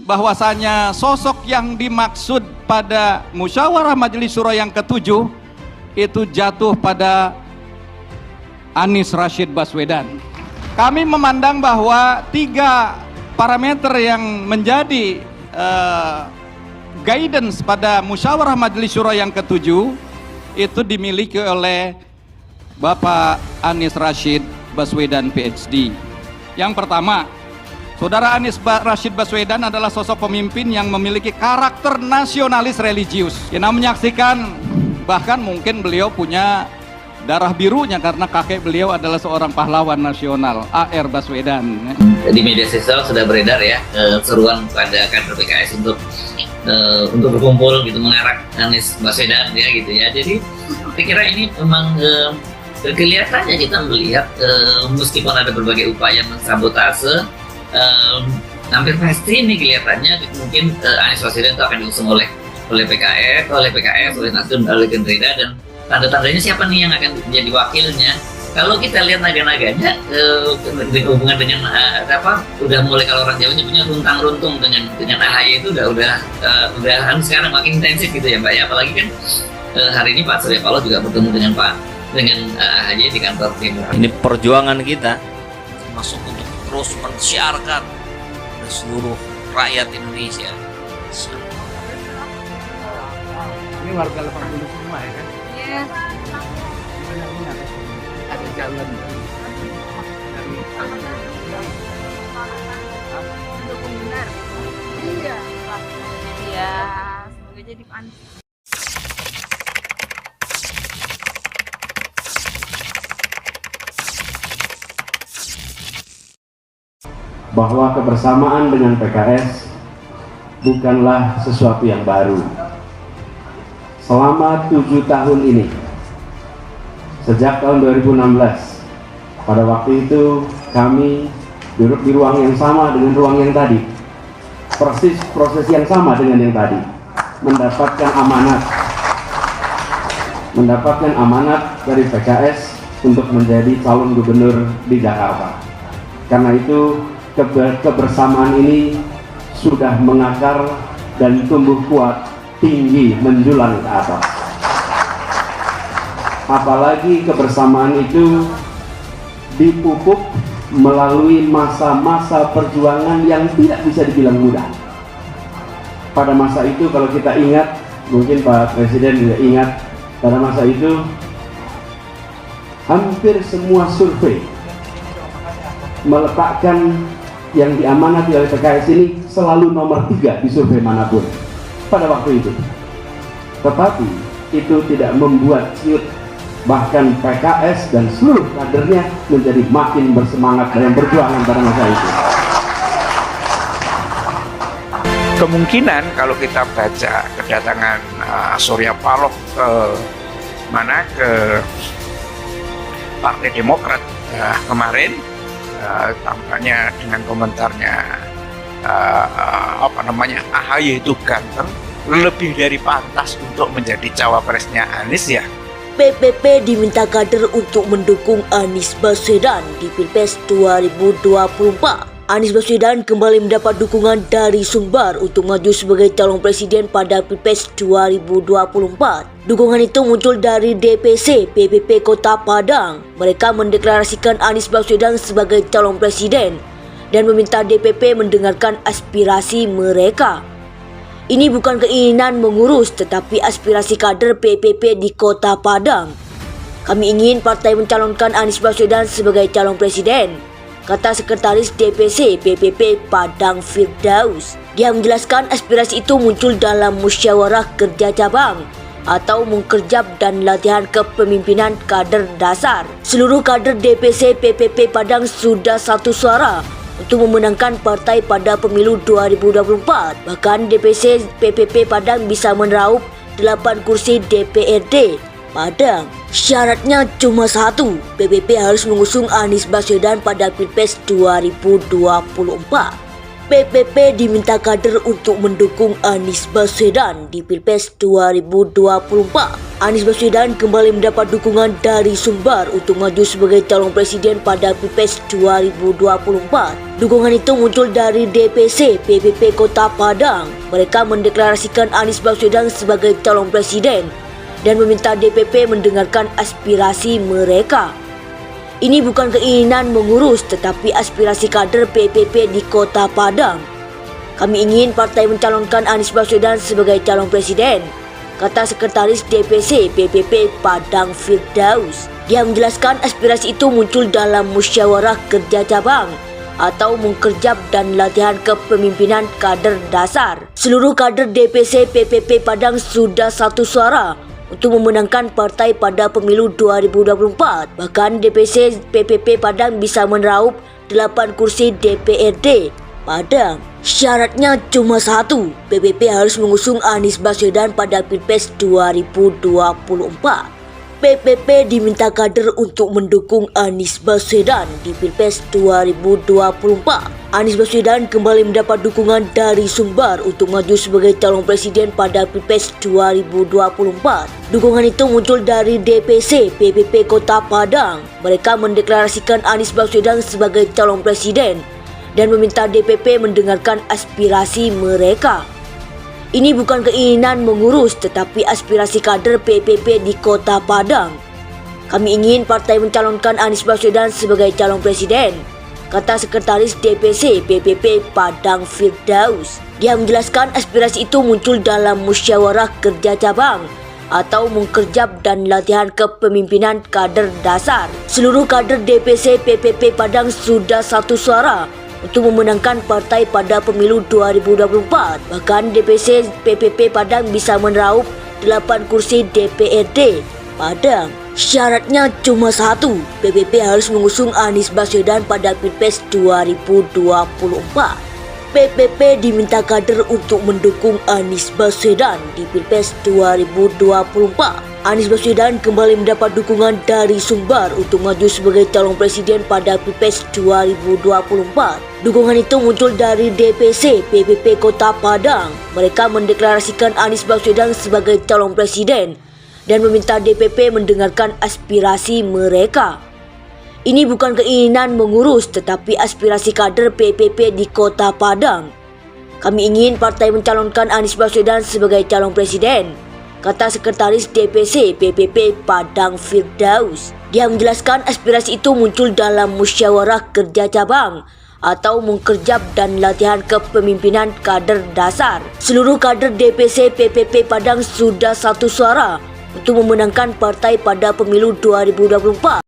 bahwasanya sosok yang dimaksud pada musyawarah Majelis Syuro yang ke-7 itu jatuh pada Anies Rashid Baswedan. Kami memandang bahwa 3 parameter yang menjadi guidance pada musyawarah Majelis Syuro yang ke-7 itu dimiliki oleh Bapak Anies Rashid Baswedan PhD. Yang pertama, Saudara Anies Rashid Baswedan adalah sosok pemimpin yang memiliki karakter nasionalis religius. Kita menyaksikan bahkan mungkin beliau punya darah birunya karena kakek beliau adalah seorang pahlawan nasional, A.R. Baswedan. Di media sosial sudah beredar ya seruan pada kader PKS untuk berkumpul gitu mengarak Anies Baswedan ya gitu ya. Jadi saya kira ini memang kelihatannya kita melihat meskipun ada berbagai upaya mensabotase, hampir pasti ini kelihatannya mungkin Anies Baswedan itu akan diusung oleh PKS, oleh Nasdem, oleh Gerindra, dan tanda-tandanya siapa nih yang akan menjadi wakilnya. Kalau kita lihat naga-naganya hubungan dengan udah mulai, kalau orang Jawa nyebutnya runtang-runtung dengan AHY itu udah sekarang makin intensif gitu ya Mbak ya. Apalagi kan hari ini Pak Surya Paloh juga bertemu dengan AHY di kantor Timur. Ini perjuangan kita masuk untuk terus mensiarkan ke seluruh rakyat Indonesia. Ini warga 85 ya kan? Iya. Benar-benar ada jalan dari Dukung benar. Iya. Iya. Semoga jadi panas. bahwa kebersamaan dengan PKS bukanlah sesuatu yang baru. Selama 7 tahun ini, sejak tahun 2016, pada waktu itu kami duduk di ruang yang sama dengan ruang yang tadi, persis proses yang sama dengan yang tadi, mendapatkan amanat dari PKS untuk menjadi calon gubernur di Jakarta. Karena itu kebersamaan ini sudah mengakar dan tumbuh kuat, tinggi menjulang ke atas. Apalagi kebersamaan itu dipupuk melalui masa-masa perjuangan yang tidak bisa dibilang mudah. Pada masa itu kalau kita ingat, mungkin Pak Presiden juga ingat, pada masa itu hampir semua survei meletakkan yang diamanati oleh PKS ini selalu nomor 3 di survei manapun pada waktu itu. Tetapi itu tidak membuat ciut, bahkan PKS dan seluruh kadernya menjadi makin bersemangat dalam perjuangan pada masa itu. kemungkinan kalau kita baca kedatangan Surya Paloh ke Partai Demokrat kemarin, tampaknya dengan komentarnya AHY itu ganteng, lebih dari pantas untuk menjadi cawapresnya Anies ya. PPP diminta kader untuk mendukung Anies Baswedan di Pilpres 2024. Anies Baswedan kembali mendapat dukungan dari Sumbar untuk maju sebagai calon presiden pada Pilpres 2024. Dukungan itu muncul dari DPC PPP Kota Padang. Mereka mendeklarasikan Anies Baswedan sebagai calon presiden dan meminta DPP mendengarkan aspirasi mereka. Ini bukan keinginan mengurus, tetapi aspirasi kader PPP di Kota Padang. Kami ingin partai mencalonkan Anies Baswedan sebagai calon presiden, kata Sekretaris DPC PPP Padang Firdaus. Dia menjelaskan aspirasi itu muncul dalam musyawarah kerja cabang atau mengkerjap dan latihan kepemimpinan kader dasar. Seluruh kader DPC PPP Padang sudah satu suara untuk memenangkan partai pada pemilu 2024. Bahkan DPC PPP Padang bisa meraup 8 kursi DPRD Padang. Syaratnya cuma satu, PPP harus mengusung Anies Baswedan pada Pilpres 2024. PPP diminta kader untuk mendukung Anies Baswedan di Pilpres 2024. Anies Baswedan kembali mendapat dukungan dari Sumbar untuk maju sebagai calon presiden pada Pilpres 2024. Dukungan itu muncul dari DPC PPP Kota Padang. Mereka mendeklarasikan Anies Baswedan sebagai calon presiden dan meminta DPP mendengarkan aspirasi mereka. Ini bukan keinginan mengurus tetapi aspirasi kader PPP di Kota Padang. Kami ingin partai mencalonkan Anies Baswedan sebagai calon presiden, kata Sekretaris DPC PPP Padang Firdaus. Dia menjelaskan aspirasi itu muncul dalam musyawarah kerja cabang atau mengkerjap dan latihan kepemimpinan kader dasar. Seluruh kader DPC PPP Padang sudah satu suara untuk memenangkan partai pada pemilu 2024. Bahkan DPC PPP Padang bisa meraup 8 kursi DPRD Padang. Syaratnya cuma satu, PPP harus mengusung Anies Baswedan pada Pilpres 2024. PPP diminta kader untuk mendukung Anies Baswedan di Pilpres 2024. Anies Baswedan kembali mendapat dukungan dari Sumbar untuk maju sebagai calon presiden pada Pilpres 2024. Dukungan itu muncul dari DPC PPP Kota Padang. Mereka mendeklarasikan Anies Baswedan sebagai calon presiden dan meminta DPP mendengarkan aspirasi mereka. Ini bukan keinginan mengurus tetapi aspirasi kader PPP di Kota Padang. Kami ingin partai mencalonkan Anies Baswedan sebagai calon presiden, kata Sekretaris DPC PPP Padang Firdaus. Dia menjelaskan aspirasi itu muncul dalam musyawarah kerja cabang atau mengkerjap dan latihan kepemimpinan kader dasar. Seluruh kader DPC PPP Padang sudah satu suara untuk memenangkan partai pada pemilu 2024. Bahkan DPC PPP Padang bisa meraup 8 kursi DPRD Padang. Syaratnya cuma satu, PPP harus mengusung Anies Baswedan pada Pilpres 2024. PPP diminta kader untuk mendukung Anies Baswedan di Pilpres 2024. Anies Baswedan kembali mendapat dukungan dari Sumbar untuk maju sebagai calon presiden pada Pilpres 2024. Dukungan itu muncul dari DPC PPP Kota Padang. Mereka mendeklarasikan Anies Baswedan sebagai calon presiden dan meminta DPP mendengarkan aspirasi mereka. Ini bukan keinginan mengurus tetapi aspirasi kader PPP di Kota Padang. Kami ingin partai mencalonkan Anies Baswedan sebagai calon presiden, kata Sekretaris DPC PPP Padang Firdaus. Dia menjelaskan aspirasi itu muncul dalam musyawarah kerja cabang atau mengkerjap dan latihan kepemimpinan kader dasar. Seluruh kader DPC PPP Padang sudah satu suara untuk memenangkan partai pada pemilu 2024.